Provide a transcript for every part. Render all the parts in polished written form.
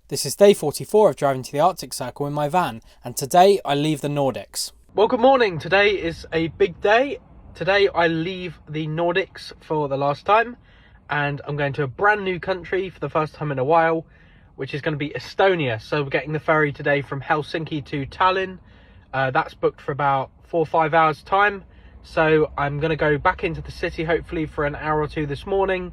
This is day 44 of driving to the Arctic Circle in my van, and today I leave the Nordics. Well, good morning. Today is a big day. Today I leave the Nordics for the last time, and I'm going to a brand new country for the first time in a while, which is going to be Estonia. So we're getting the ferry today from Helsinki to Tallinn. That's booked for about 4 or 5 hours time. So I'm going to go back into the city hopefully for an hour or two this morning,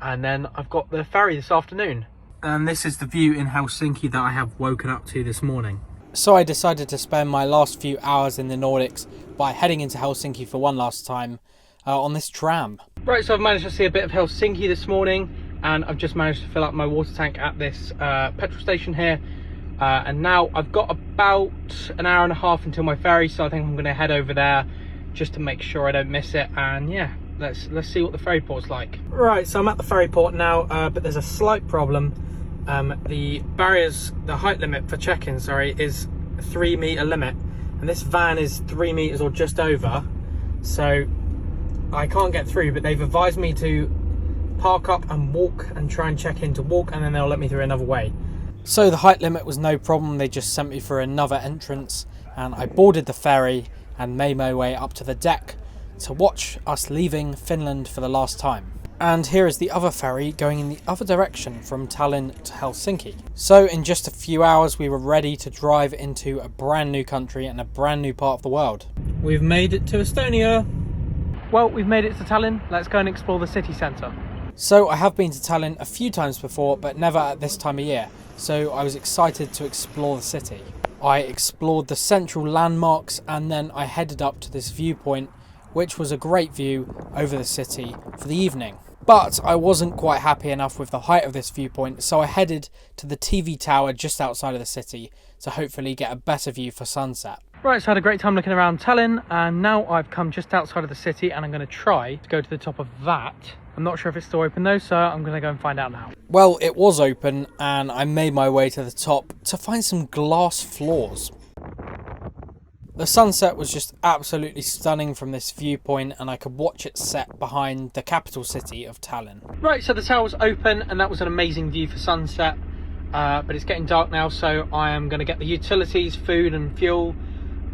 and then I've got the ferry this afternoon. And this is the view in Helsinki that I have woken up to this morning. So I decided to spend my last few hours in the Nordics by heading into Helsinki for one last time on this tram. Right, so I've managed to see a bit of Helsinki this morning, and I've just managed to fill up my water tank at this petrol station here. And now I've got about an hour and a half until my ferry, so I think I'm going to head over there just to make sure I don't miss it. And yeah, let's see what the ferry port's like. Right, so I'm at the ferry port now, but there's a slight problem. The height limit for check-in, is 3 meter limit, and this van is 3 meters or just over, so I can't get through. But they've advised me to park up and walk and try and check in to walk, and then they'll let me through another way. So the height limit was no problem. They just sent me for another entrance, and I boarded the ferry and made my way up to the deck to watch us leaving Finland for the last time. And here is the other ferry going in the other direction from Tallinn to Helsinki. So in just a few hours we were ready to drive into a brand new country and a brand new part of the world. We've made it to Estonia. Well, we've made it to Tallinn. Let's go and explore the city centre. So I have been to Tallinn a few times before, but never at this time of year. So I was excited to explore the city. I explored the central landmarks, and then I headed up to this viewpoint, which was a great view over the city for the evening. But I wasn't quite happy enough with the height of this viewpoint, so I headed to the TV tower just outside of the city to hopefully get a better view for sunset. Right, so I had a great time looking around Tallinn, and now I've come just outside of the city, and I'm going to try to go to the top of that. I'm not sure if it's still open though, so I'm going to go and find out now. Well, it was open, and I made my way to the top to find some glass floors. The sunset was just absolutely stunning from this viewpoint, and I could watch it set behind the capital city of Tallinn. Right, so the tower's open, and that was an amazing view for sunset, but it's getting dark now, so I am going to get the utilities, food and fuel,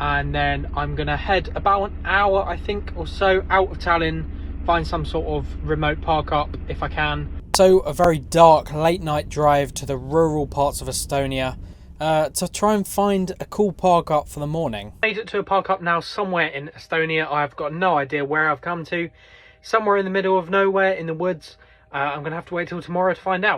and then I'm going to head about an hour, I think, or so out of Tallinn, find some sort of remote park up if I can. So a very dark late night drive to the rural parts of Estonia to try and find a cool park up for the morning. Made it to a park up now somewhere in Estonia. I've got no idea where I've come to. Somewhere in the middle of nowhere in the woods. I'm going to have to wait till tomorrow to find out.